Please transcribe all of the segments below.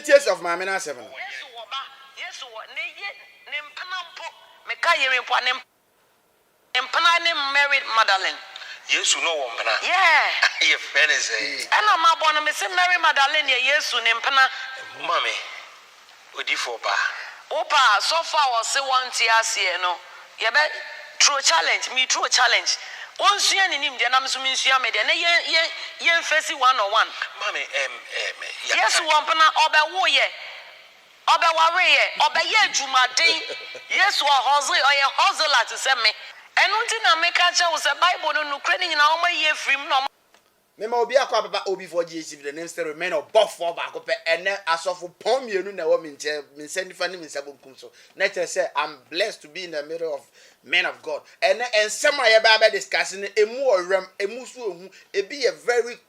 Tears of Mamma 7. Yesu ne Mpena mpo meka yere mpo ne Mpena ne married Magdalene. Yesu no wo Mpena. Yeah. Your friend is a. Ana ma bo no me say Mary Magdalene ye Yesu ne Mpena. Mami. Odi for ba. Opa so far was say one tiase no. Ye be true challenge, me true challenge. One sua ni nim de na me so me sua me de na ye face 101. Mami Yesu wo Mpena obe wo ye. Obe ware ye, obe ye jumaden. Yesu a hustle, oye hustler to say me. Enunti na make a cha wo say Bible no kreni na o ma ye free no. Me ma obi akwa baba obi for GC the name still remain of buff for back up and asofo pom mienu na wo me send fa ni me sabonkum so. Na tell say I'm blessed to be in the middle of men of God. And some ye ba discussing emu orem emu so ohu e be a very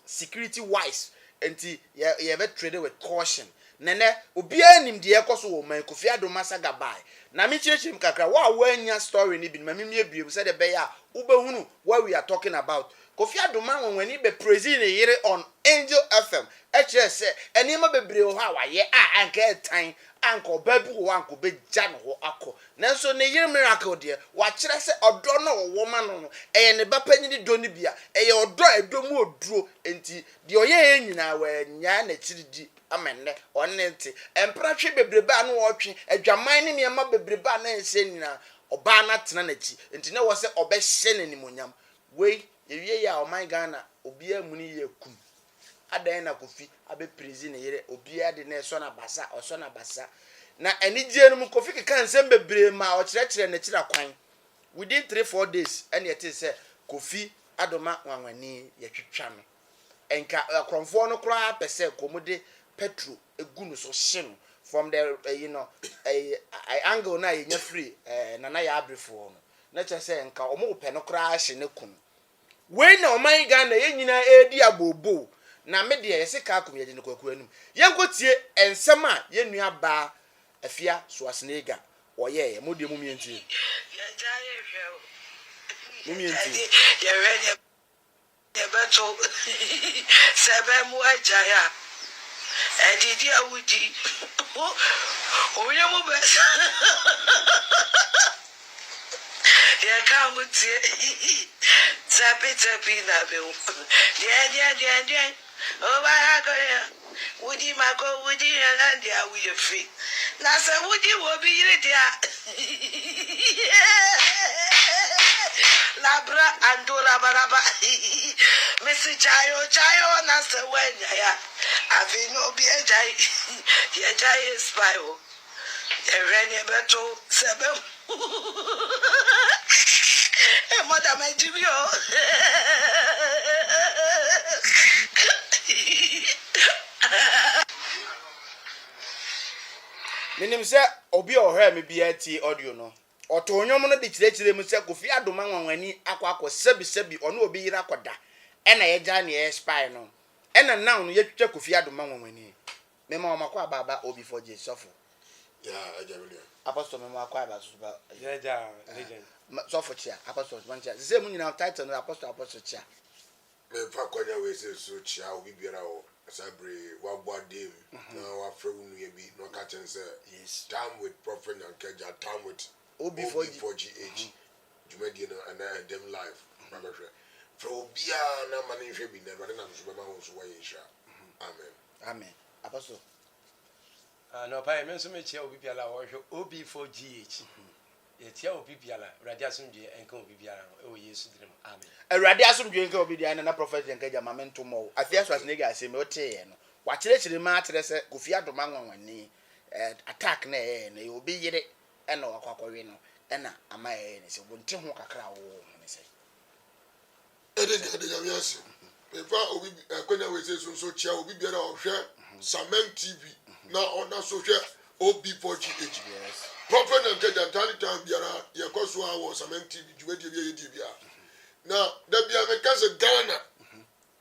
security wise enti ye be trade with caution. Nene obi anim de ekoso wo man Kofi Adoma saga bai na me chiechim kakra wa anya story ni bi ma me ebiem say the be ya ubehunu what we are talking about. Kofi Adoma when he be praising the yere on Angel FM eche say enima bebre ho a waye anka tan anko babu ho anko be ja no ho akọ nanso ne yere miracle de wa kire say odo no wo ma no eye ne ba panyini do ni bia eye odo edomu oduro enti de oye nyina wa nya na chiridi amenne onente empratwe bebreba no wotwe adwaman ne niam bebreba na ense nyina oba na tena na chi enti na wo se obehye nanimonyam we yewie ya o my Ghana obi amuni ye kum Aden na Kofi abe prison ne yere obi ade na so na basa na enigye no Kofi keka nsem bebre ma o kire na kira kwan within 3-4 days ene yete say Kofi Adoma wanwani ye twetwa no enka akromfo no kra pese komode petro egunu so hye from the angle na ye free na ya abrefo no na che say enka omo pe no kra hye ne kun we na o man Ghana ye nyina edi abobo na me de ye sika akom ye de kwaku anum ye nkotie ensem a ye nua ba afia so asnega oye ye modie mu mientie Ye jaye hwe. mu mientie Ye renye ye beto sebe mu ajaya. Edidi awudi. Oye mu be. Ye come tie. Tapi na be. Dia. Oh my God. Woody mako woody and dia we free. Na say woody will be there. Labra andora baraba. Messi chayo na say when ya. Ave no be a jai. Ye jai spy o. E renye beto sebe. E madam Ejibio. Minim say obi ohwe me bia ti audio no oto onwom no de kirechire mu say Kofi Adoma wanwani akwa sebi ono obi yira koda ena ye ja na ye spy no ena now no ye twetwa Kofi Adoma wanwani me ma makwa ababa obi for Jesofo ya ajabele apostle me makwa aba so ba ja legend sofo chia apostle mancha ze mu nyina title no apostle chia me fa kwanya we se so chia obi biara o sabre wa boadem na wa frewunu ye bi no ka chen say yes time with prophet and keja time with obi for GH jumadi no and them life baba hwe for obia na mane hwe bi na na so ba ho so wa yesha amen apostle no pa me so me chia obi biala wo hwe obi for GH ye tia obi biala radio asumdie enka obi biala no e Yesu dirim amen radio asumdie enka obi biala na prophet enka ja mamento mo afia so asnega ase me ote no wa kire ma kire se Kofi Adoma wanwani attack na na obi yire ena wakwakowe no ena ama ne se bonte ho kakra wo ne se ede ya miase me fa obi kwanya we se so chia obi biara o hwe Samen TV na ona so hwe OB4GH yes prophet and keja time biara ye koso a wo Samen TV jumadi bi ye di bia na da bia me ka se Ghana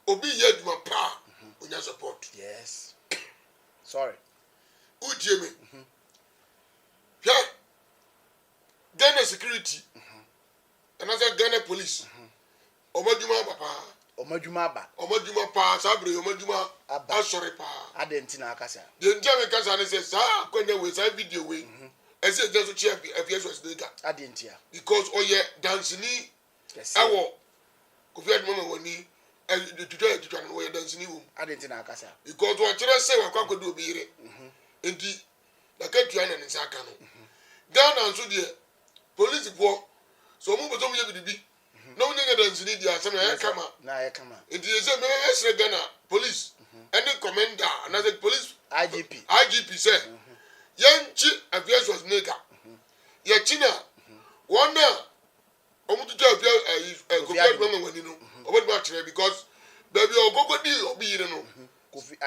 obi ye duma pa onya support yes sorry udie me ya Ghana security and as Ghana police omaduma papa Omadwuma ba. Omadwuma pa sabre omadwuma asori pa. Aden tina akasa. The ntia kasa ne say sa kwanya we sa video we. Ese just check FS was nigga. Aden tia. Because oye dancing ewo Kofi Adum woni the tutu no oye dancing wo. Aden tina akasa. Because what you say wa kwakodo obi yire. Enti na katua na nsa aka no. Ghana nso de police for so mu beto mu ye bidibi. No nigga dancing dia asem na kama. Na ya kama. Enti ye say me esre Ghana police any commander another police IGP say yanchi affairs was nigga. Ye china one omutu to affairs Kofi Adum wani no. Obodi ma kire because baby ogogodi obi yire no. Kofi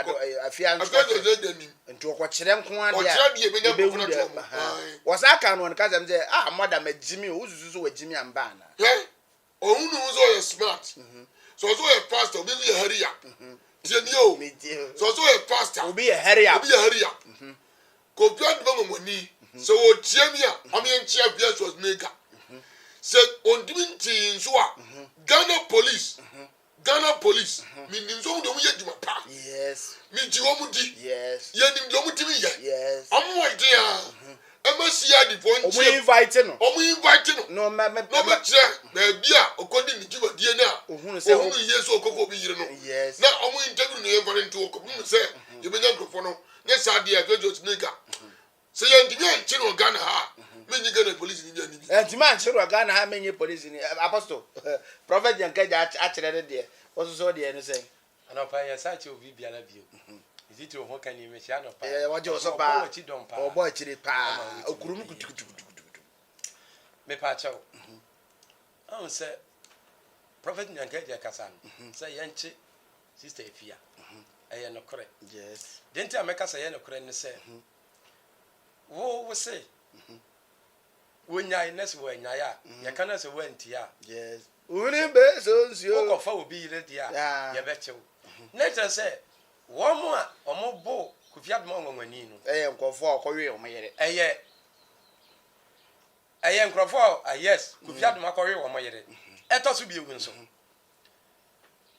afia affairs was dey nti okwokyere nko ade a okire de be nyam ko na to mo. Wasaka no nka dem say madam agimi ozuzu so wagimi amba na. Ohunu so you smart. So you pastor obi ye hurry up. Tieni o. So you pastor obi ye hurry up. Kofi Adum wani so o tiemi a am ye nchia affairs was nigga. Say on diminti nso a Ghana police mi nimso do mu ye djuma pa. Yes. Mi ji wo mu di. Yes. Ye nim do mu timi ye. Yes. Am wa di a emasia di fonti. Omu invite no. No me che na bia okodi ni djuma die na. Ohunu Yesu okofo bi yire no. Yes. Na omu interview no ye fare nto okofo se ye benya nkrofo no. Nye sa dia Vejo Nigga. Se ye ndimi anchi no Ghana ha. Menyi Ghana police ni bia ni. Ndima anchi no Ghana ha menyi police ni apostle. Prophet Yankaja akere de so de no say. Anopa ya sachi obi bia na bio. Iziti o ho kan ni me chia anopa. Waje so pa. Obo akire pa. Okurum kutukutukutu. Me pa cha o. On say Prophet Yankaja kasa no. Say yanchi sister Efia. Eye no kore. Yes. Denti ameka say ye no kore ne say. Wo say. Wonya ines wo nya ya. Ye kana say wo antia. Yes. Uni be so nsio. Ko fa obi yire dia. Ye bechew. Nature say wo mo a omo bo Kofi Adum onwani no. Nkofo akowe omo yere. Nkofo yes Kofi Adum akowe omo yere. Eto so bi ewu nso.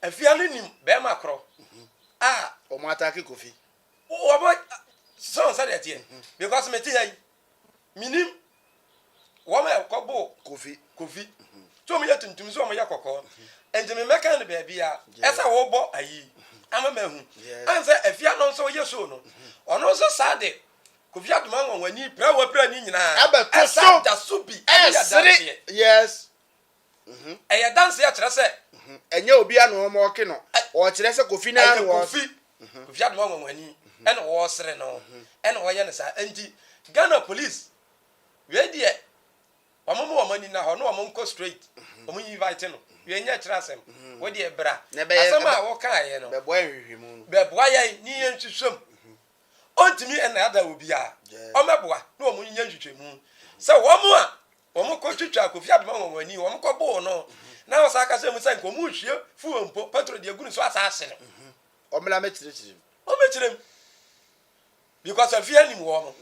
Afia no nim be makro. Omo atake Kofi. Obo so say that here because me ti hay. Minim wo ma kobo Kofi. So me yatuntum so me yakoko. Enti me meka no be bia esa wo bo ayi. Amama hu. Anse afia no so Yesu no. Ono so sade. Kofi Adum onwani pra ni nyina. Esa da subi. Yes. Eya dance ya kire se. Enye obi anu omo oke no. O kire se Kofi na anu wo. Kofi Adum onwani. Ene wo sere no. Ene wo ye ne sa anti Ghana police. We die omo mani na ho no omo nko straight. Omo invite no. We nya kire asem. We die bra. Asem a wo kan ye no. Be boy hwehwemu no. Be boa ye ni ye ntwetwem. Ontimi ena ada obi a. Omeboa na omo nya ntwetwemu. Se wo mo a omo ko twetwa Kofi Adum onwani omo ko bo no. Na wo sa aka se mu sai ko mu hwie fu ompo petrol de agunu so asase no. Omla mechirechiri. O mechirem. Because afia nim wo mo.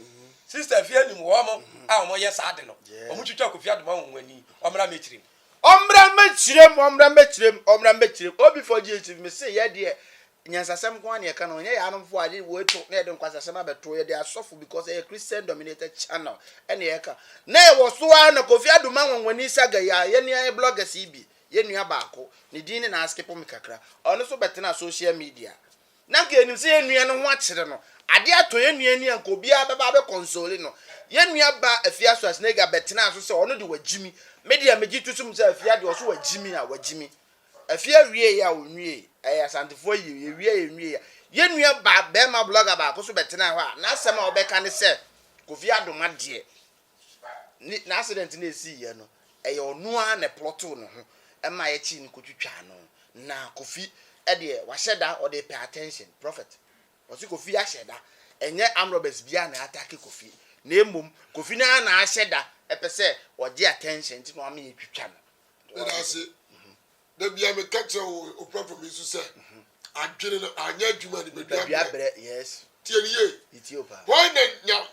Sister afia nim wo mo. A omo ye sa de no. Omo twetwa Kofi Adum onwani. Omla mechirem. Omra mechirem. Obi for Jesus me say ye de nyansasem ko ane ka no nye ya anomfo ade wo eto na de nkwasasem abeto ye de asofo because a Christian dominated channel ene ye ka na e wo so na Kofi Adum onwani saga ya ye ne bloggers ibi ye nua baako ne din na askipo me kakra ono so betena social media na ka enim se ye nua no ho akere no ade ato ye nua ni anko bia baba be console no ye nua ba afia so asnega betena so se ono de wagimi media meji tutum se afia de so wagimi afia wie ya onwie asantefo ye wie ye nua ba be ma blogger ba ko so betena ho a na asem a obeka ne se Kofi Adum ade ni na accident na esi ye no eye onu a na ploto no ho e ma ye chi ni kotwitwa no na Kofi e de wa sheda o de pay attention prophet o si Kofi a sheda enye amrobes bia na attack Kofi na emom Kofi na sheda e pese o de attention ti no am ye twitwa no that's it. The bia me catch o prophet me so say adwene no anya adwuma ni bia bre yes tie ni ye Ethiopia why na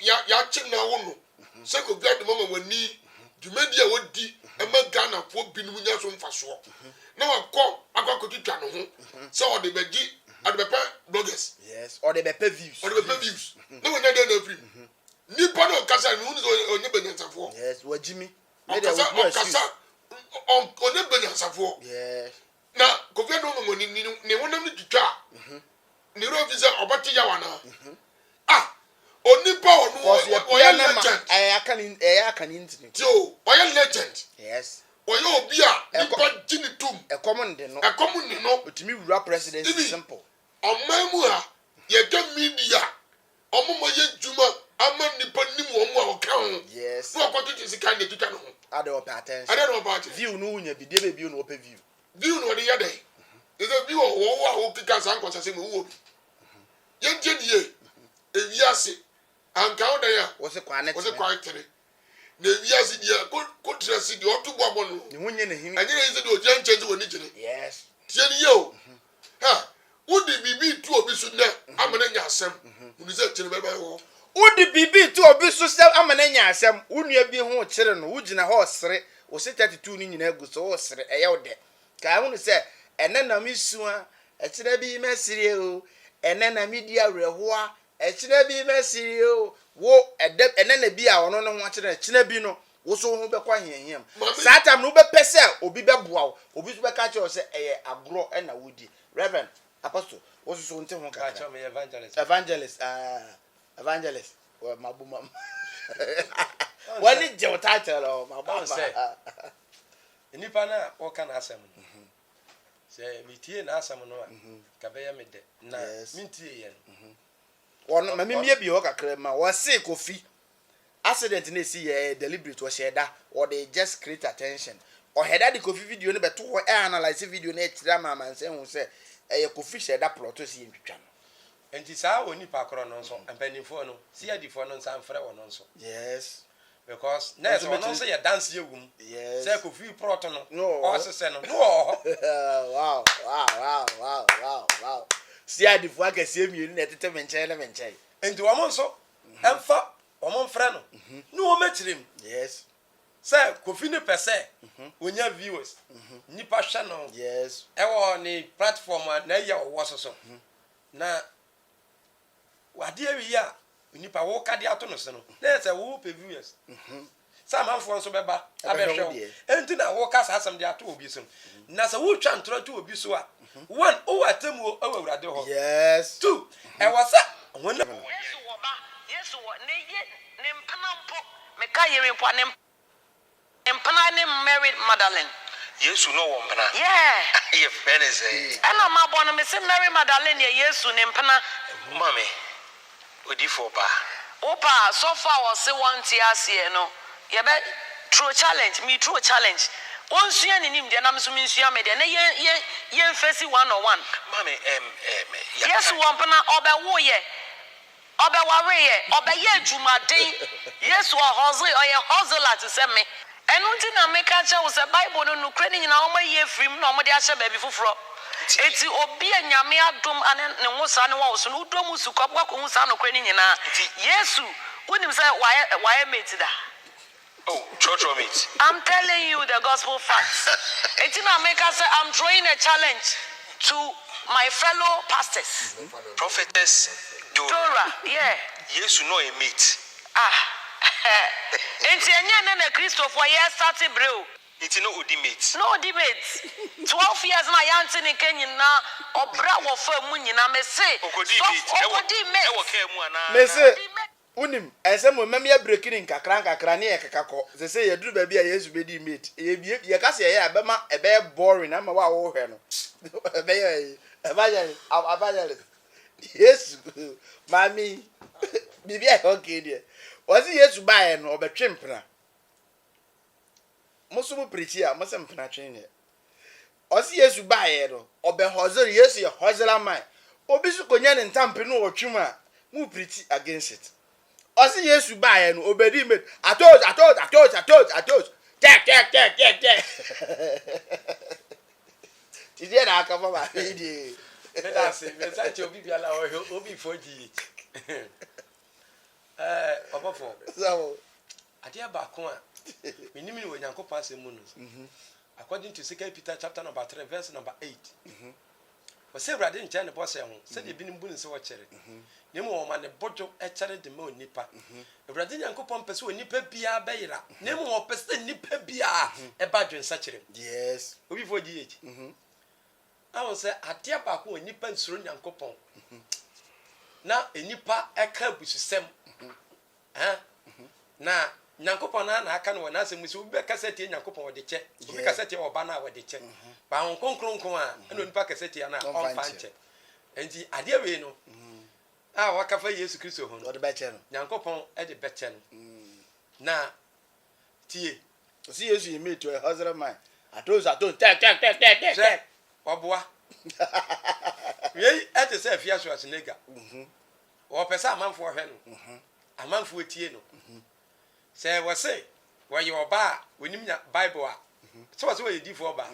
ya chi na wo no say Kofi Adum onwani dwumadi wodi ema Ghana fo binum nya so mfaso na wakọ akọkotwa no ho so o de beji adbepa bloggers yes or the bepe views no we dey na free ni pano kasa ni onye benyansafo yes wajimi kasa onye benyansafo yes na kofia no mo ni wonam ni twitwa ni ro visa obati ya wana onipa onu oya legend aka ni ntini jo oya legend yes oya obi a nipa gini tum ekomunde no otimi wura presidency simple omamu a ye ga media omomo ye juma ama nipa nim omo a oka ho yes no okoto sika ne twitwa no ade o pay attention ade no ba view no unya bidie be view no o pay view no de yade is a view wo a okika san kwasase me wo ye die ewiase anka o da ya wo se kwa net wo se kwa tere na ewiase dia ko trase dia otubo abo no ni hunye ne hin anye ne se de o jan change woni gine yes tie ni yo ha wodi bibi tu obi so na amana nya asem uni se kire bebe wo wodi bibi tu obi so se amana nya asem unua bi ho kire no wugina ho sere wo se 32 ni nyina gu so wo sere eye wo de ka hu se ene na misu a kire bi mesire o ene na media rehoa kire bi mesire o wo ene na bi a ono no ho kire bi no wo so ho be kwa hyenhyem satam no be pese obi be boa obi so be ka kire se eye agro na wodi reverend apostle wo so nte ho ka cha me evangelist wa mabuma wani je title o mabuma nipa na o ka na asem se mitie na asem no a ka be ya me de na mintie ye no won ma mimie bi ho kakra ma wo se kofi accident na si ye deliberate wo sheda or they just create attention or heada the kofi video no beto ho analyze video na tira ma man se hu se eye kofi sheda plot to si ntwitwa no enti saa oni pa kro no nso ampanifo no si adifo no nsa mfre wo no nso yes because next one nso ye dance yegum yes say kofi plot no o se se no wow si adifo aka si emienu na tete menchen na menchen enti wo mo nso emfa wo mo mfre no no wo metirim yes say kofi ne pese onya viewers nipa hwe no yes ewo ni platform na ye wo so na wade awi a nipa wo kade ato no se no na say wo pe viewers some amfo nso beba abehwe enti na wo ka sasam de ato obi so na say wo twa ntro to obi so a one o atemu awurade ho yes two e wasa won Yesu wo ne mpana mpo me ka yere mpo ne mpana ne married Magdalene Yesu no wo mpana yeah ye friend say ana ma bo no me se Mary Magdalene ye Yesu ne mpana mama odi for ba opa so far was say one tia no ye be true challenge Onsuya ni nim de na mso minsuya me de na ye face one on one. Mama Yes wompana obewo ye. Obeware ye, obeye adwumaden. Yes wo hustle oye hustler to say me. Enu nti na make a che wo say Bible no nukre ni nyina wo ye frim na wo de ahye ba bi foforo. Eti obi anyame adom ane ne nwosa ne wo so no udom su kwabwa ko nwosa no kre ni nyina. Yesu wonim say why mate da. Oh, church meet. I'm telling you the gospel facts. I'm throwing a challenge to my fellow pastors. Prophetess Dora, yeah. Yes, you know a meet. Enti enya na Christopher ye start bro. It's no debate. No debate. 12 years na yanti ni kenyina obra wo fa mu nyina me say. Okodi mate. Me say unim esem mem ya breaking kakra ne ye kakako se se ye duru ba bia Yesu be di mate ye ka se ye abema ebe boring na ma wa wo hwe no ebe ye evangelist Yesu mami bibia okay dia ozi Yesu ba ye no obetwe mpena musu mu preach ya musu mpena twen ne ozi Yesu ba ye no obe hozir Yesu ye hozira man obi su konya ne ntampe no otwum a mu preach against it. Osi Yesu ba no obedi me atos tek Tije na aka ba di that's it me say obi bia la obi foji obofo so I adeɛ baako a menim ne Onyankopɔn asɛm mu no according to 2 Peter chapter number 3 verse number 8 wɔsɛ Awurade nkyɛn ne bɔsɛ ho sɛdeɛ ebinom bu ne sɛ wɔkyerɛ na mmom wɔma ne bɔdwo ɛkyɛre de ma onipa Awurade Nyankopɔn pɛ sɛ onipa biara bɛyera na mmom wɔpɛ sɛ nipa biara ɛba dwensakyerɛ yes obi fo di eji awo sɛ adeɛ baako onipa nsuro Nyankopɔn na enipa ɛka bususɛm na Nyankopɔn na aka no na asɛm musu obi bɛka sɛ tie Nyankopɔn wɔde kyɛ obi ka sɛ tie ɔba na wɔde kyɛ ba hon konkronkron a na onipa ka sɛ tie na ɔmfa nkyɛ enti adeɛ wei no a waka fa Yesu Kristo ho no wɔde bɛkyɛ no Nyankopɔn ɛde bɛkyɛ no na tie osi Yesu yi meet to a husband man aton tek ɔboa wei ɛte sɛ afia so asenega wɔpɛ sɛ amanfoɔ hwɛ no amanfoɔ tie no sɛ wɔse wɔyɛ ɔba a wɔnim nya Bible a sɛ wɔse wɔyɛ difo ɔba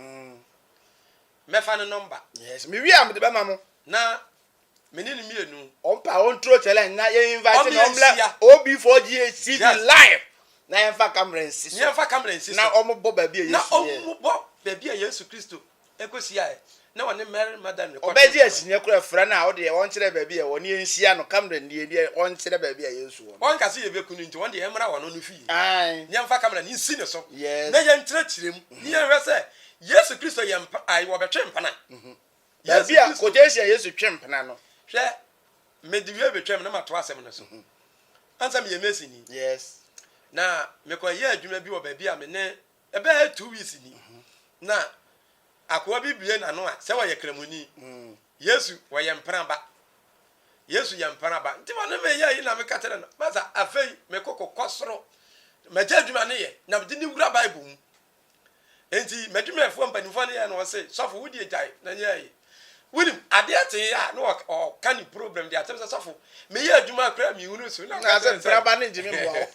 mɛfa no number yes me wi am de bɛma mo na meni ne mienu ompa on throw challenge na ye invite no omla OB4GA live na yɛmfa camera nsi na ɔmobɔ baabi a Yesu na ɔmobɔ baabi a Yesu Kristo ekosia na wɔne Mary Magdalene ɔbɛgye asinye kora fra na wo de wɔnkyerɛ baabi a wɔne nsia no camera nie wɔnkyerɛ baabi a Yesu wɔ wɔn kase yɛ bekunu nti wɔn de ɛmra wɔn no fie ai nyɛmfa camera ne nsi ne so yes na yɛnkyerɛ kyerɛ mu ne yɛhwɛ sɛ Yesu Kristo yɛ ai wɔbɛtwe mpana baabi a kojesia Yesu twe mpana no hwɛ mediwe betwem na mato asɛm no so ansam yɛ mesi ni yes na mekɔ yɛ adwuma bi wɔ baabi a me ne ɛbɛ 2 weeks ni na akoa bi bie na no a sɛ wɔyɛ kramuni Yesu wɔyɛ mpraba Yesu yɛ mpraba nti wɔne me yɛ yi na me katere no masa afei me kokɔ soro magya adwuma ne yɛ na me de wura Bible mu enti madwumafo mpanimfo ne yɛ no wɔse sɔfo wodi agyae na yɛ yi wunim adeɛ te a no ɔka ni problem de atɛm sɛ sɔfo me yɛ adwuma akra mi hunu so na sɛ mpraba ne ngye me mboa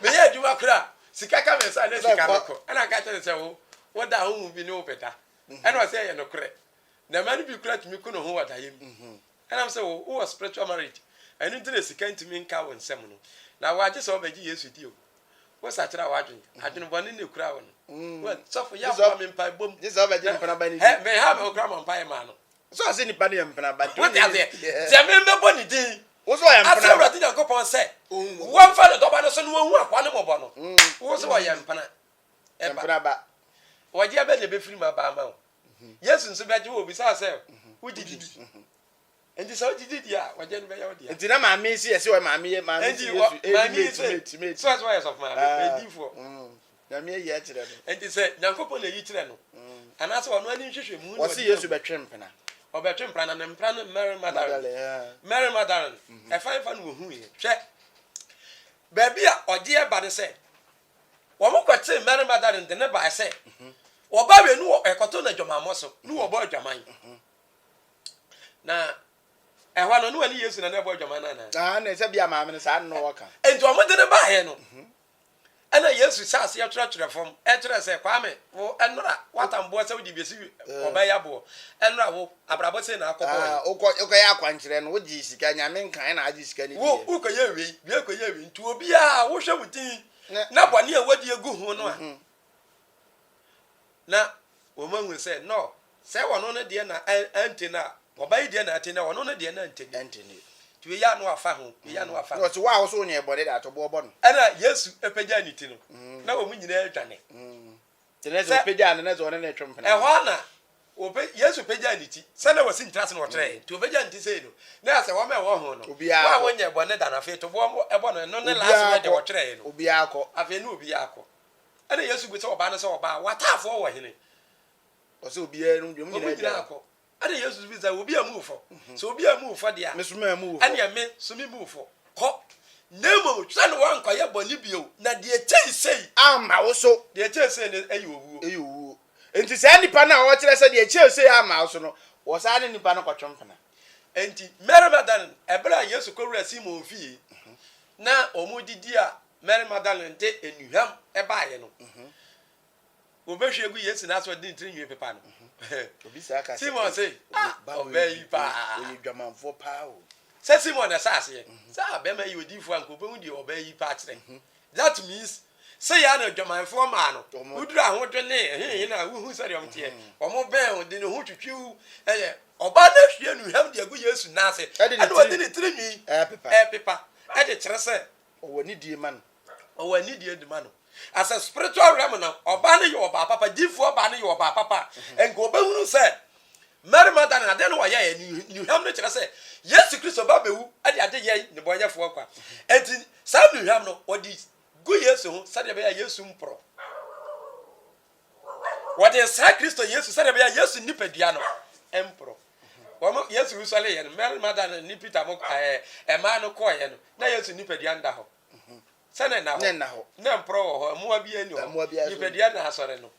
me yɛ adwuma akra sika ka me sa na sika mekɔ ana ka kyerɛ sɛ wo da ho mu bi ne wo peta ɛna ɔsɛ yɛ no korɛ na ma no bi kura tumi ku no ho wada yɛ mu ɛna sɛ wo spiritual marriage ɛno nti na sika ntumi nka wo nsɛm no na wagye sɛ wobɛgye Yesu di o wo sa kyerɛ adwene bɔne ne kura wo no sɔfo yɛ fa me mpa bom this is about mpana ba ni me ha me kura mpa yɛ ma no so ase nipa ne mpana ba what is it sɛ me mbɛbɔ ne din wo so yɛ mpana after Awurade Nyankopɔn sɛ wɔmfa ne dɔba no so no wɔhu akwa ne mɔbɔ no wo so wɔyɛ mpana mpana ba wɔgye abɛ ne bɛfiri ma ba ma wo Yesu nso bɛgye wo bi sa sɛ wodidi enti sɛ wodidi a wɔgye no bɛyɛ wo dia enti na maame si yɛse wɔ maame Yesu mate so as why Sofomaame edifo na me yɛ kyerɛ no enti sɛ Nyankopɔn na yi kyerɛ no anaasɛ ɔno ani nhwehwɛ mu wɔse Yesu bɛtwe mpana ɔbɛtwe mpana na mpana no Mary Magdalene ɛfa no wɔhu yɛ hwɛ baabi a ɔgye ɛba ne sɛ wɔn kɔte Mary Magdalene de ne ba sɛ ɔba we no ɛkɔtɔ na dwamamɔ so no wɔbɔ dwaman na ɛhɔ no no ani Yesu na ne bɔ dwaman na na sɛ bia maame no saa no wɔka enti ɔmo de ne ba yɛ no ɛna Yesu sase yɛtwerɛtwerɛ fam ɛtwerɛ sɛ kwame wo ɛnora watamboɔ sɛ wodi besi ɔbɛyɛ aboɔ ɛnora wo abrabɔ sɛ na akɔbɔ wokɔyɛ akwankyerɛ no wogye sika nyame nkan na agye sika ne wo wokɔyɛ wei kɔyɛ wei nti obiaa wohwɛ wo din na bɔne a wadi agu ho no a na wɔmahu sɛ no sɛ wɔno no deɛ na ɛnte no a ɔbɛyi deɛ na ate no wɔno no deɛ na ɛntene tu ya no afa ho ya no afa no so wa wo so nya body da to bo no ɛna Yesu epagya ni ti no na wo mu nyina adwane tene so pagya na zo na twem pena ɛhɔ na Yesu pagya ni ti sɛ na wasi ntrase no wɔtrɛ tu pagya nti sɛ no na sɛ wo ma wo ho no wa wo nya bɔne da na fe to bo ɛbɔ no ne last word de wɔtrɛ no obi akɔ afi no obi akɔ ɛna Yesu gbe sɛ ɔba no sɛ ɔba watafo wɔ hene o sɛ obi no dwom nyina akɔ ɛna Yesu bi sɛ obi amufo so obi amufo dia me so ma amufo ɛna me so mi mufo kɔ nemo sɛ no wan kɔyɛ bɔne bio na de kyei sei ama wo so de kyei sei ne ayi owu enti sɛ nipa na wo kyerɛ sɛ de kyei sei ama wo so no wo sa ne nipa no kɔtwem pena enti Mary Magdalene ɛbra Yesu kɔwura Simon fie na ɔmodidi a Mary Magdalene de enuham ɛbaayɛ no obehwe gu Yesu na so de ntiri nwie pepa no obi sa ka Simon say obeyi pa oyi dwamanfo pa o sɛ Simon na saase sɛ abema yi odifo anko obehu de obeyi pa kyerɛ that means say ya na dwaman fo ma no udura ho dwene na hu say dem tie omo ben de ne ho twitwiu oba na hwie nu ham de agu Yesu na ase and odi ne tirinwi pepa e de kire say owani die man owani die de man as a spiritual realm na oba ne yo oba papa difu oba ne yo oba papa enko oba hunu say Mary Magdalene na den wa ya nu ham ne kire say Yesu Kristo ba bewu ade ade ye ne boyefo kwa enti sa nu ham no odi gu Yesu ho sade be ya Yesu mpro wade sa Kristo Yesu sade be ya Yesu nipadua no empro womo Yesu usale ye no Mary Magdalene ni Peter mo ma no ko ye no na Yesu nipadua nda ho sane na ho na mpro ho mo abi ani ho nipadua na asore no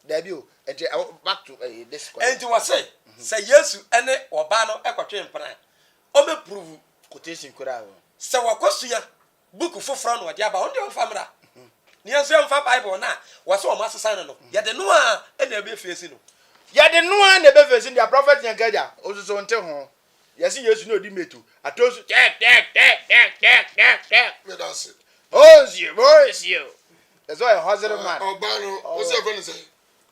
Dabio enti back to this question enti wase say Yesu ene oba no ekotwe mpena o me prove quotation kura ho se wakosuya book foforo no dia ba on dey famra ni enso emfa Bible na wase o masesa no ya de no a ene be face no ya de no a na be face dia prophet nyankaja osuso nte ho yesi Yesu no di metu atosu tek me that's it boys you that's why a husband man obano what's your friend say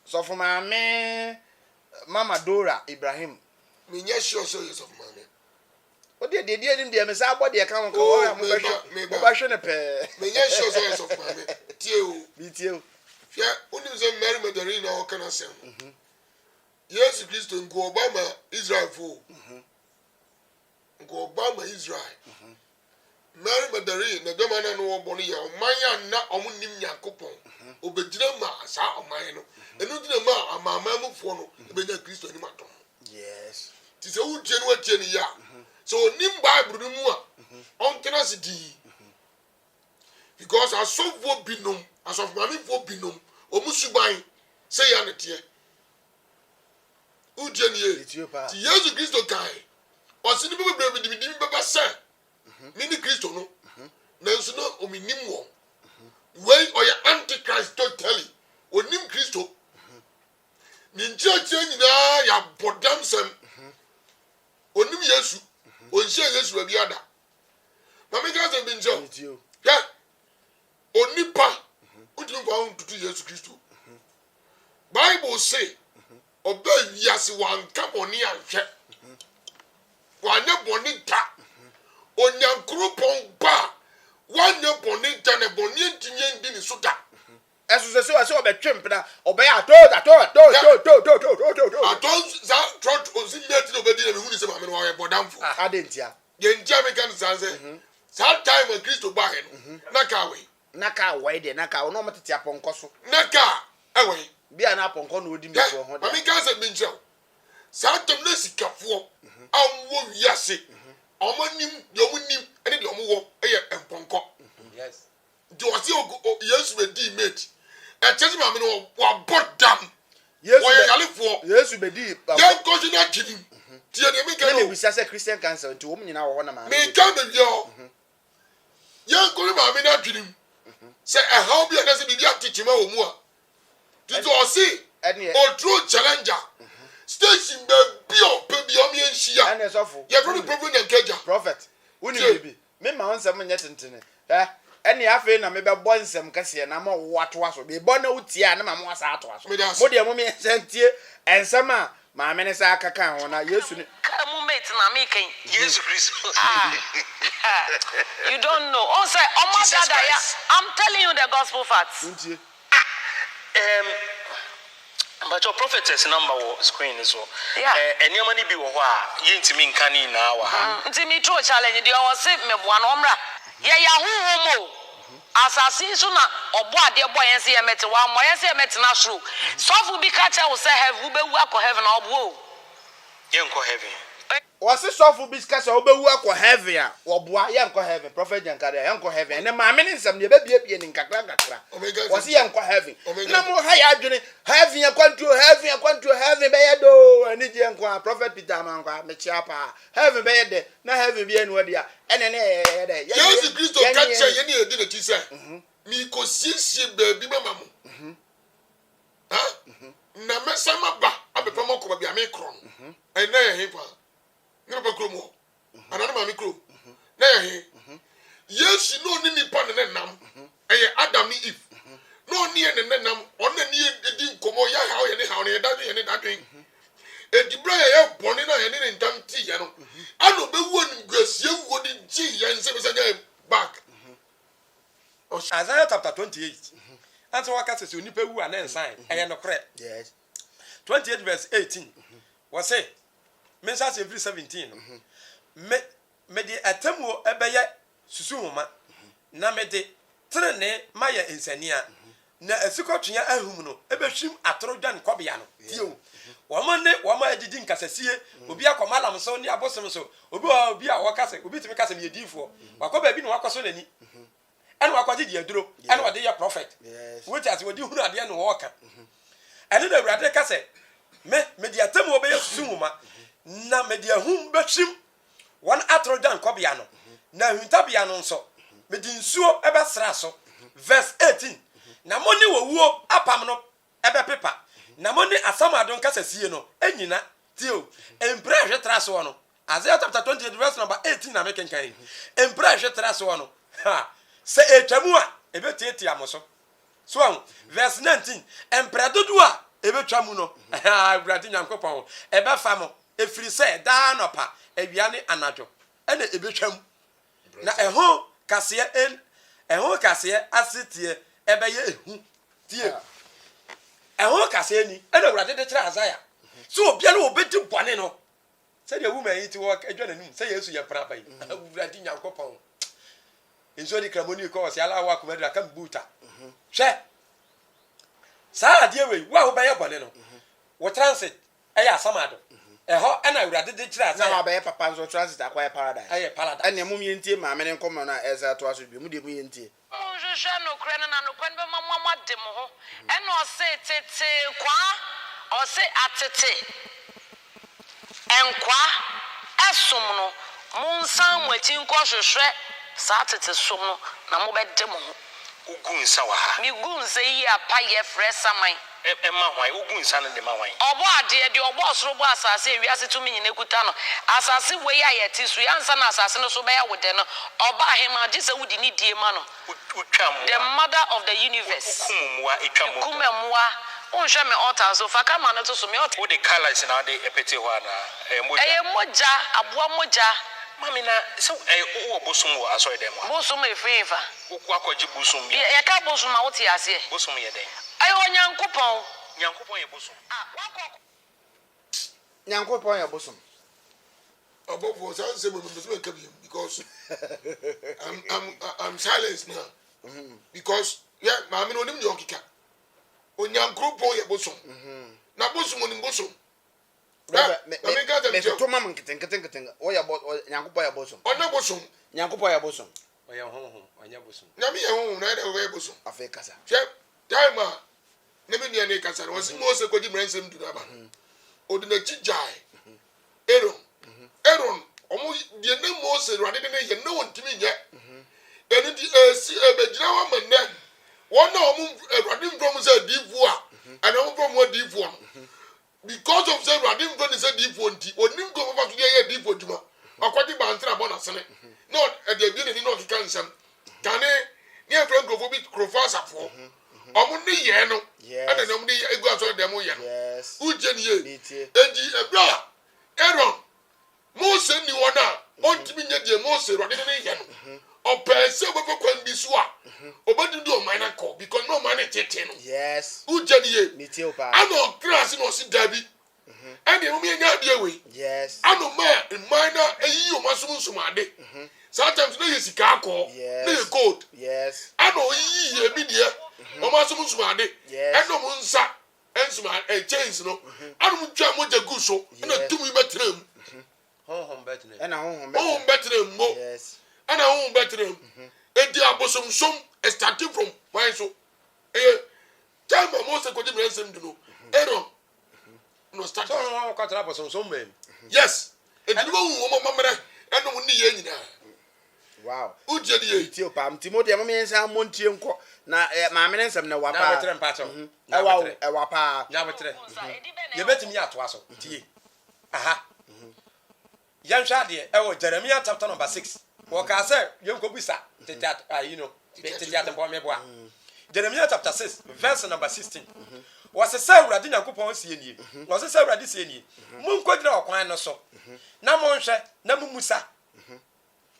Sofomaame Mama Dora Ibrahim me nya sure so Sofomaame o de nim de me sa body e kan ko o mo ba hwe ne pe me nya sure so Sofomaame tie o bi tie o fia oni say Mary Magdalene na o kana sem Yesu Kristo ngo Obama Israel fo ngo Obama Israel Mary Magdalene na dema na no obo no ya omanya na omunim Yakopon obedina ma sa oman no enu dina ma amama mufo no ebenya Kristo ni matom yes ti se wo tie no atie ni ya so onim Bible no mu a on tena sidi because asofo binom asofmami fo binom omusuban say ya netie udie ni e ti Yesu Kristo kai osini bebe bidi beba se mini Kristo no nanso no ominim wo wey oya antichrist totally onim Kristo ni ncheche nyina ya bodam sem onim Yesu onse Yesu abi ada mama ka se bi njo ya onipa utu kwa untutu Yesu Kristo Bible say oba wiase wanka boni ahwe wanya boni ta onyankropon ba wanya boni ta ne boni ntinye ndi ni soda eso se obetwe mpena obe ya to za trot ozimeti no bedi na me hunu se ma me no bodamfo adentia ye ntia me kan sanse that time when Kristo ba he no naka we de naka no metete aponko so naka ewe bia na aponko no odi meso ho de mami kan se bincho sa tom na sikafo amwo wiase omonim yomunim ene de omwo eye emponko yes do wasi Yesu be di mate e chesi ma me no wa bodam Yesu wa yalefo Yesu be di ya ko na kidi tie de me kan no bi say Christian cancer nti wo nyina wo ho na ma me kan be yo ya ko ma me na kidi say e how be na say bibia tichima wo mu a did you see o true challenger station be bio pe bio mi enhia and esofo ye bro prophet nkeja prophet woni bibi me ma wonsam nya tentene ene afi na me be bo nsem kase na ma wato aso be bo na utia na ma mo asa ato aso mo de mo me sentie ensem a ma me ne sa akaka ho na Yesu ni Kamu mate na me kan Yesu Kristo. you don't know on say dada ya I'm telling you the gospel facts untie But your prophetess number was screen as well. Yeah. And your money be what you intimi nkani na wa. Intimi true challenge the was say me bua no mra. Ya huhumo. Assassin so na obo ade boy ense ye meti wa mo ense ye meti na sro. So fu bi ka cha wo say heaven be wu akọ heaven obo. Ye nko heaven. wasi sofu biskasa obewu akọ heaven a oboa ye nko heaven prophet jankare ye nko heaven ne ma me nsam ne bebie ni nkakra wasi ye nko heaven na mo ha ya adwene heaven ye kwantu heaven be ye do ani je nko prophet Peter man kwa me chiapa heaven be ye de na heaven be enu de a ene ne ye de Yesu Kristo kacha ye ne edi na tisa mi ko siesie baabi mama mo ha na mesama ba abepa mo ko ba bia me kron ena ye hepa ne ba kro mo anana ma me kro na ye Yesu no ni nipa ne nam Isaiah chapter 28. And so what can say nipa wu an sign e no kre. Yes. 28 verse 18. Was say Message every 17. Me di atemu ebeye susu homa. Na me di trene maye insania. Na esikotwea ahum no ebehwim atorodan kobia no. Tio. Wama edidi nkasasie obi akoma lam so ne abosom so obi a wakase obi timi kase me yedifo wakoba bi no wakoso nani ene wakwaje di aduro ene wode ye prophet which as wodi hunu ade no woka ene da urade kase me di atam obe yesu huma na me di ahum behwim won atorodan kobia no na huntabia no nso me di nsuo ebesra so verse 18 na moni wowuo apam no ebe pepa na moni asamadon kasasie no enyina tio empra hwetra so no Isaiah chapter 28 verse number 18 na make kan empra hwetra so no ha se etwamu a ebetieti amoso so verse 19 empra dodu a ebetwamu no ha brati nyankopon ebe famo efiri se da nopa awiane anajo ene ebetwam na eho kase asetie ebe ye ehu tie eho kase ni ene urade de kira Isaiah so obia no obedi bone no se de woman yi ti wo adwananum se Yesu ye praba yi urade nyankopon enso di kramoni ko se ala wa komedra kam buta hwe sa de we wa wo ba ye bone no wo transit eya asamado eho ena urade de kira Isaiah na wa ba ye papa nso transit akwa paradise aye paradise ene mum yentie ma me ne nkomo na eza to aso bi mu de mu yentie Shusha no krena na no kwen be mama de mo ho eno se tete kwa o se atete enkwa esum no munsan mwachi nko hwehwe sa tete sum no na mo be de mo ho ugunsa wa ha mi gunsa yi apa ye fresaman ma hwan ugunsa no de ma hwan obo ade de obo soro bo asase ewiase tumi nyine kuta no asase we ya yeti so yansa na asase no so be ya wode no oba hema je se wudi ni die ma no utwamu the mother of the universe kumumwa etwamu kumemwa unhwe me altar so fa kama no to so me altar wo de colors na de epete ho ana moja moja aboa moja mami na so wo bosum wo aso dem wa bosum efifa wo kwakoji bosum bi ya ka bosum ma wote ase bosum ye den ayo nyankopon ye bosum nyankopon ye bosum above was answer because I'm silenced now. Because yeah, I mean onim yokika. Onyankopon ye bosum. Na bosum onim bosum. Me to mama nketen o ya nyankopon ye bosum. Ona bosum. Nyankopon ye bosum. o ye honhom anya bosum Na me ye honhom na de we bosum. Afa kasa. Che time a na me nua ne kasa no si mo se kodi mransem du aba. Odina chijai. Aaron omo die ne Moses rade ne ye ne wontimi nye eni di esi ebegyina wa manne wona omo rade ndom se divu a ana omo from divu a because of say rade ndom se divu nti onim go fa so ye divu djuma akwadi bantra bona sene no e de bi ne no kika nsam kane ne friend go bi crofasa fo omo ne ye no ana na omo ne egu aso dem ye no uje ne ye edi ebra Aaron Moses ni wona ontimi nya die Moses rode ne ye no opese bebe kwan bi so a obedi do man na ko because no man tete no yes uje ni ye me tie opa ano class no si dabi ande mo me nya die we yes ano ma na eyi o masum ade sometimes no yesika akọ no ye gold yes ano yi e bi die o masum ade eno mo nsa ensuma chains no ano mo twa mo jagu so na tumi betrem honhom betre ena honhom betrem mo yes ana honhom betrem edi abosom som starting from why so time mo se ko di mensem du no Aaron no start so no ko tra bosom so mbem yes edi wo wu mo mamre eno mo ni ye nyina wow uje di ye tie opa mtimo de mo mensa montie nko na ma me nsem na wapa na betre mpacho e wapa na betre ye betimi ato aso tie aha yanhwa de e Jeremiah chapter number 6 wo ka say yenko bisa tetat you know tetat mbo meboa Jeremiah chapter 6 verse number 16 was say urade nyankopon sie nie was say urade sie nie mun kodira okwan no so na monhwe na mumusa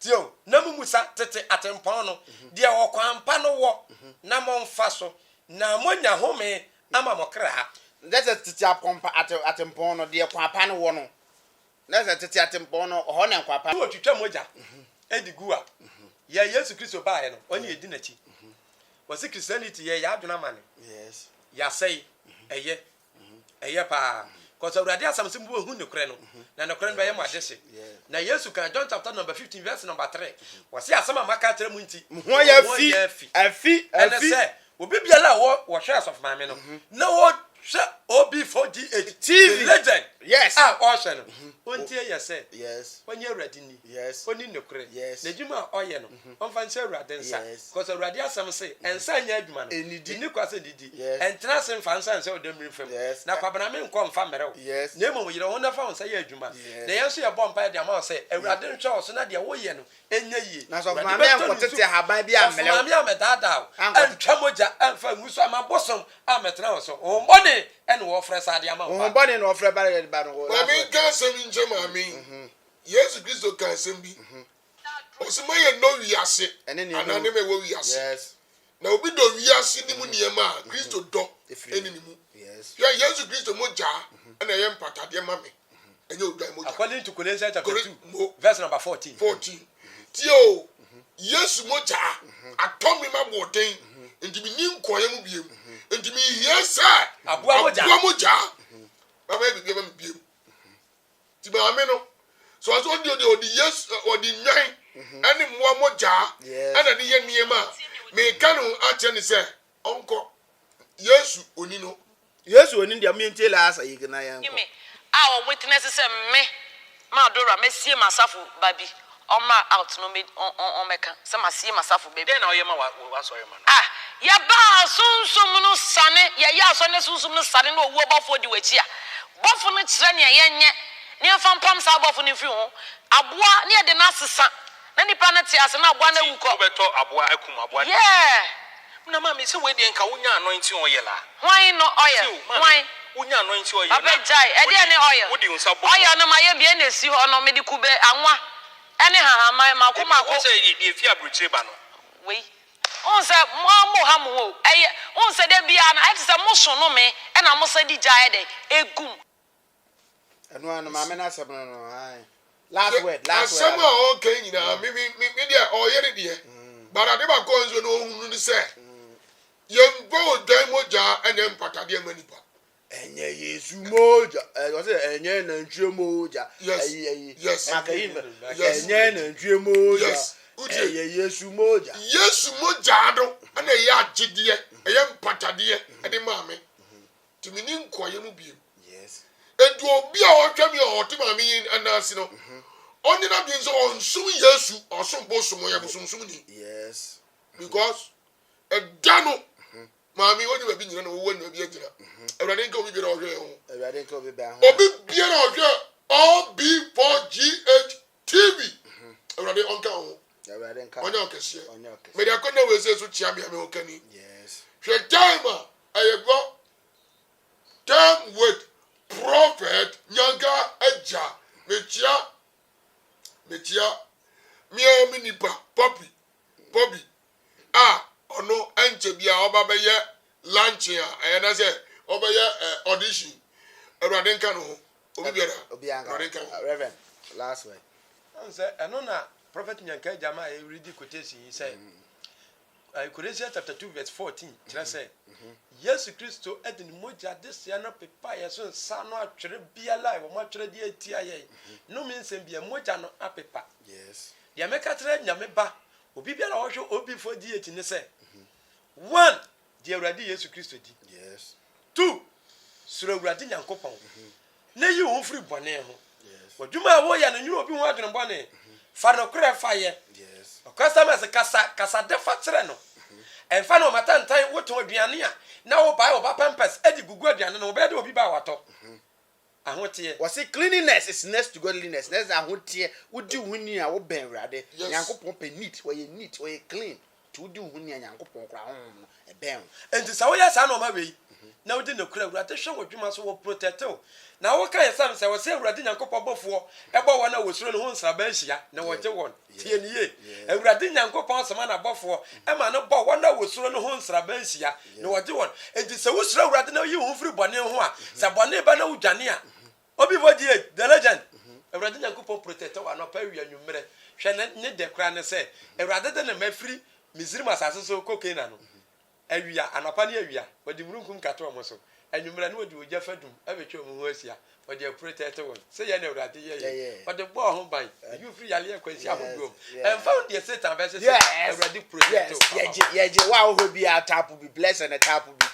tio na mumusa tete atempon no de okwampa no wo na monfa so na monya home ama mokra ha that's a tete apompa atempon no de kwampa no wo no that's a tete atempon no ho na kwampa wo twitwa moja edigu a ya Yesu Kristo baaye no oni edi na chi wasi Christianity ye ya aduna mane yes ya say eye pa cause already asamse mbu hu ne kure no na ne kure no be yem adese na Yesu kan John chapter number 15 verse number 3 wasi asama maka tire mu nti ho ya afi say obi biala wo hwe Sofomaame no na wo OB4DH TV legend yes ocean ontie ye say yes onye awrade ni yes oni ne kure yes na djuma oye no onfa nse awrade nsa cause awrade asam say ensa nya adwuma no ni kwase didi entra sem fa nsa nse odamiri fam na kwabana me nko mfa mere wo na emo yire ho na fa nsa ye adwuma na yenso ye bom pa de ama say awrade ntwa wo so na de wo ye no enya yie na Sofomaame enko tete haban bi amele Sofomaame amedada antwa moja amfa nguso amabosom ametra wo so ombone ene wo fresa de ama wo ombone no ofre bare de ba no Mami ka sem nje mami Yesu Kristo ka sem bi osima ye no wiase anane me wo wiase yes na obi do wiase ni mu niema Kristo do eni ni mu yes ya Yesu Kristo moja na ye mpatade mami enye odwan moja according to Colossians chapter 2 verse number 14 tio Yesu moja atomi maboden ndimi ni nkoye mu biem ndimi hiesa aboa moja baba bi biem biem ti ba me no so aso odi yes odi nyan ani moa moja ana ni ye niema me kanu ache ni se onko Yesu oni no Yesu oni dia me ntela asa yigina yan ko our witness say me ma dora me sie masafu babi on ma out no me on meka say ma sie masafu baby den na oyema wa so yema ya ba sunsum no sane ya so ne sunsum no sane no owo bofo di wachi a bofo no kire ne yenye ne afampam sa bofo ne fi ho aboa ne de na sesa na nipa na ti ase na aboa na wuko obeto aboa akum aboa yeah na mama se we de nka wonya anointing oil a why no oil why wonya anointing oil abejai e de ne oil wodi unsa bo oil no ma ye bie na si ho no me di kube anwa ene haha ma ko ko se ye fi abruchire ba no we on say mo ha mo eye on say de bia na e say mo so no me e na mo say di jai de egum eno anu ma me na asem no ai last word asem a okay nyina me dia oyere de bara de ba ko nzo no hunu ni se yembo dan moja ene mpatade amanipa enye Yesu moja o say enye na ntwe moja yes makayin enye na ntwe moja yes Yesu moja do ana ya agide eye mpatade ede maame tumi ni nkoye mu biem yes edu obi a otwa mi otu maame anasi no oni na bi nso onsum Yesu osumbo sumo ya busumsum ni yes because edano maame woni ba bi nyina no wo na bi agira ewrade nka obi bi na ohwe ho ewrade nka obi ba ho obi bi na ohwe OB4GH TV ewrade onka ho ewrade nka onya okese me dia konna we se so chia bia me okani yes hwe time ayego time with prophet nyanga aja mechia mia minipa poppy ono enche bia oba be ye lunch a na say oba ye audition ewrade nka no obi biara reverend last word say eno na prophet nyanka jama e read quotation he say Colossians chapter 2 verse 14 tell say Yesu Kristo edin moja this ya no pepa ye so nsa no atwere bia live mo atwere di atia ye no me nsem bia moja no apepa yes ya meka tere nyame ba obi bia na wo hwe OB4DH ne say 1 di awrade Yesu Kristo di yes 2 sura awrade nyankopon na yi wo free bone ho yes odwuma wo ya no nyu obi ho adwene bone fa no kure fa ye yes customers kasa defa tere no enfa no matantan woto aduane a na wo bai wo ba pampers edi gugu aduane no be de obi ba wato ahotie was it cleanliness is next to godliness next ahotie wodi huni a wo ben wrade yankopon pe neat we neat we clean to do hu nya Nyankopɔn kra ho no ebe enti sa wo ya sa na o ma we na wo di ne kura Awurade hwe wo dwuma so wo protect o na wo ka yesa se wo se Awurade Nyankopɔn bofo ebo wo na wo suro ne ho nsraba nhia na wo gye won tie ne ye Awurade Nyankopɔn sema na bofo e ma no bo wo na wo suro ne ho nsraba nhia na wo gye won enti se wo suro Awurade na yi ho firi bɔne ho a se bɔne ba na wo dwane a obi vodie the legend Awurade Nyankopɔn protect wa no pa wi anwumre hwe ne de kra ne se Awurade de na mafiri Misiri masase so kokena no awia anapa ne awia wadi murunkum kato mo so anwumra ne wadi ogya fadum abetwe mo ho asia wadi protect won say ya na Awurade ye wadi bo ho ban you free yale akwasi abogom and found the Satan versus Awurade protect ye wa ho bi tap will be blessed and tap will be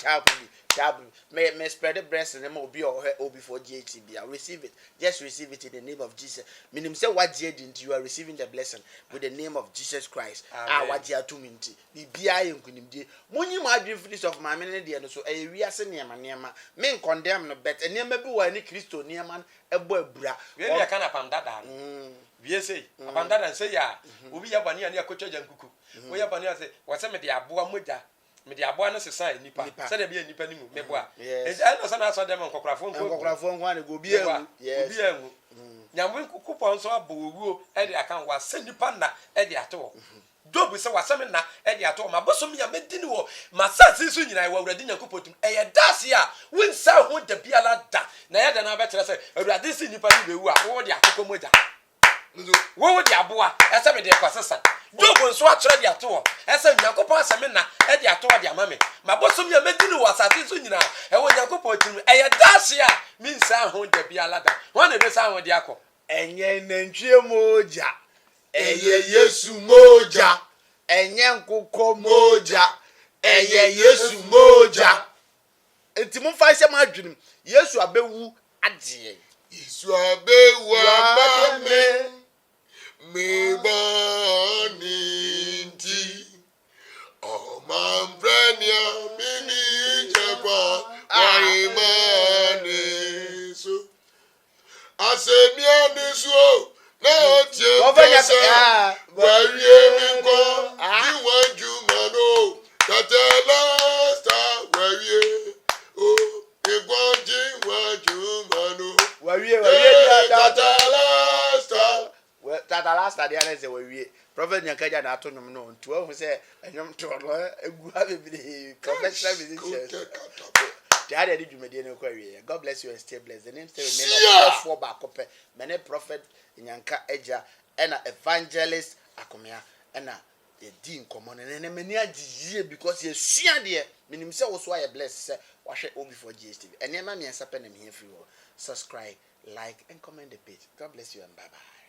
may spread the breast and them be or before GHTB. I receive it. Just receive it in the name of Jesus. Meaning say what didn't you are receiving the blessing with the name of Jesus Christ. What you are to minty. Be BI and Kunimdi. When you might be free of my minute, so a reason near my men condemn no bet and near maybe any Christo near man a boy bra. Really, I can't upon that. We say upon that and say, yeah, we have a near coach and cuckoo. We have a near say, what's some of the Abuа Muda. Me dia boa no sesa nipa se de bia nipa ni mu me boa e no sa na so dem nkokrafo wan go bia mu yes bia mu nyamwe kupon so abowuo e de aka wa se nipa na e de ato dobu se wasem na e de ato ma bosom ya medini wo masase so nyina wa Awurade Nyankopɔn e ye dase a winsa ho da bia la da na ye de na be tere se Awurade si nipa ni bewu a wo de akoko moja wo de aboa e se me de kwasesa dobu so atwere de ato e se Nyankopɔn asem na e de ato de amame ma bosom ya medini wo asase so nyina e wo Nyankopɔn tim e ye dase a minsa ho da bia la da won be sa ho de akọ enye nantwie moja eye Yesu moja enye nkukọ moja eye Yesu moja enti mo fa se ma adwunim Yesu abewu ade Yesu abewu amame me boninti o mambrania mini jeba waimane so asemia niso na tie pesa warie mi ko diwanju mano tatela sta warie o egwanji wanju mano warie tatela sta tatala sta dia na se warie prophet Nyankaja na ato nom no nto ahu se enyom to no egu ha bebiri professional musicians they had a dwumade no kwawie. God bless you and stay blessed. The name still remain of four back up many prophet Nyanka Eja and evangelist Akomea and a dean common and many agiye because you see there minim say was why bless say wash it over for GSTV and near me and sapen here for you subscribe like and comment the page. God bless you and bye bye.